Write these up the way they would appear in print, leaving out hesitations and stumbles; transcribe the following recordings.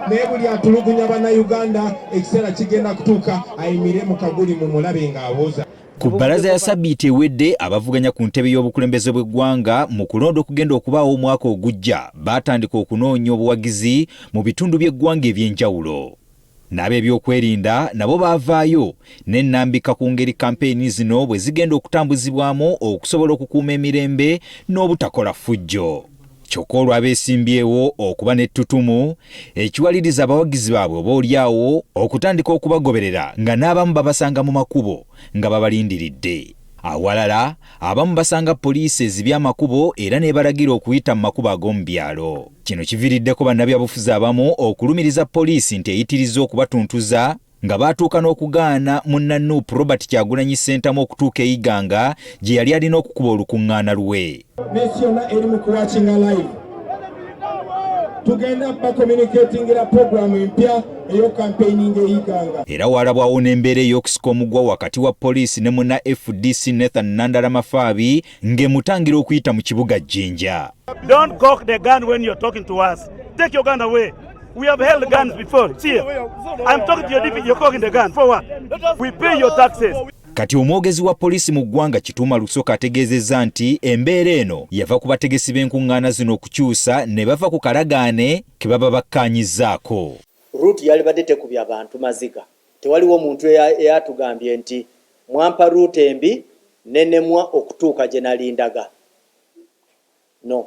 naye buli atulugunya bannayuganda ekiseera kigenda kutuuka ayimire mu kaguli mu mulabe ng'abooza. Ku bbalaza ya Sabbiiti ewedde abavuganya ku ntebe y'obukulembeze bw'eggwanga mu kulonda okugenda okubaawo omwaka ogujja baatandika okunoonya obuwagizi mu bitundu by'eggwanga eby'enjawulo. N'ab'ebyokwerinda nabo baavaayo n'ennambika ku ngeri kampeyini zino bwe zigenda okutambuzibwamu okusobola okukuuma emirembe n'obutakola ffujjo. Kyokka olw'abeesimbyewo okuba n'ettutumu ekiwaliriza abawagizi baabwe oboolyawo okutandika okubagoberera nga n'abamu babasanga mu makubo nga babalindiridde. Awalala abamu basanga poliisi ezibye amakubo era n'ebalagira okuyita mu makubo ag'omu byalo. Kino kiviiriddeko bannabyabufuzi abamu okulumiriza poliisi nti eyitiriza okubatuntuza nga baatuuka n'okugaana munna Nuupu Robert Kyagulanyi Ssentamu okutuuka e Iganga gye yali alina okukuba olukuŋŋaana lwe. N'ensi yonna eri mu kuwakinga live. Tugenda bakomuniketingira puroguramu empya eyo campaigning e Iganga. Era walabwawo n'embeera ey'okusika omugwa wakati wa poliisi ne munna FDC Nathan Nandalama Faabi ng'emutangira okuyita mu kibuga Jjinja. Don't cock the gun when you're talking to us. Take your gun away. We have held guns before. See, I'm talking to your DP, you're cocking the gun. For what? We pay your taxes. Kati omwogezi wa poliisi mu ggwanga Kituuma Lusooka ategeezezza nti embeera eno yava ku bategesi b'enkuŋŋaana zino okukyusa ne bava ku kalagaane ke baba bakkaanyizzaako. Ruuti yalibadde tekubya abantu maziga. Tewaliwo omuntu eyatugambye nti mwampa ruuti embi nenemwa okutuuka gye nalindaga. No.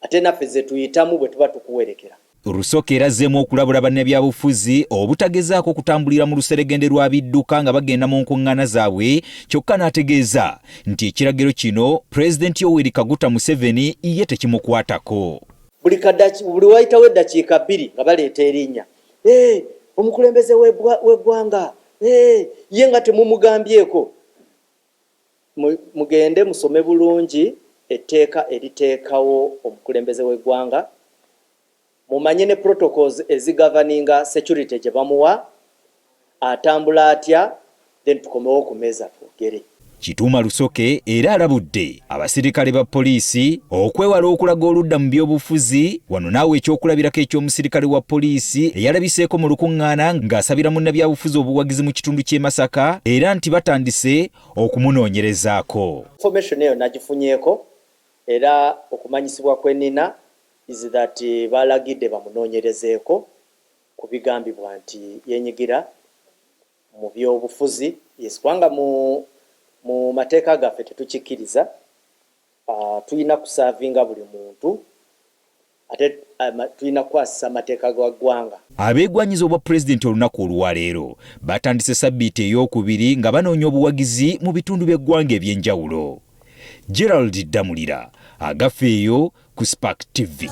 Ate naffe ze tuyitamu bwe tuba tukuwerekera. Lusooka erazzeemu okulabula bannabyabufuzi obutagezaako kutambulira mu luseregende lwa bidduka nga bagenda mu nkuŋŋaana zaabwe, kyokka n'ategeeza nti ekiragiro kino Pulezidenti Yoweri Kaguta Museveni ye tekimukwatako. Buli wayitawo eddakiika 2 nga baleeta erinnya. Omukulembeze w'eggwanga. Ye nga temumugambyeko. Mugende musome bulungi etteeka eriteekawo omukulembeze w'eggwanga. Mumanye ne protocols ezigoverninga security gye bamuwa, atambula atya, then tukomewo ku meza twogere. Kituuma Lusooka era alabudde abasirikale ba poliisi okwewala okulaga oludda mu byobufuzi, wano naawe ekyokulabirako eky'omusirikale wa poliisi eyalabiseeko mu lukuŋŋaana ng'asabira munnabyabufuzi obuwagizi mu kitundu ky'e Masaka era nti batandise okumunoonyerezaako. Information eyo nagifunyeeko era okumanyisibwa kwenina is that balagidde bamunoonyerezeeko ku bigambibwa nti yenyigira mu byobufuzi. Yes, kubanga mu mateeka gaffe tetukikkiriza. Tulina kusaavinga buli muntu ate tulina kukwasisa amateeka ga ggwanga. Abeegwanyiza obwa pulezidenti olunaku olwaleero batandise Sabbiiti ey'okubiri nga banoonya obuwagizi mu bitundu by'eggwanga eby'enjawulo. Gerald Damulira agafeeyo ku Spark TV.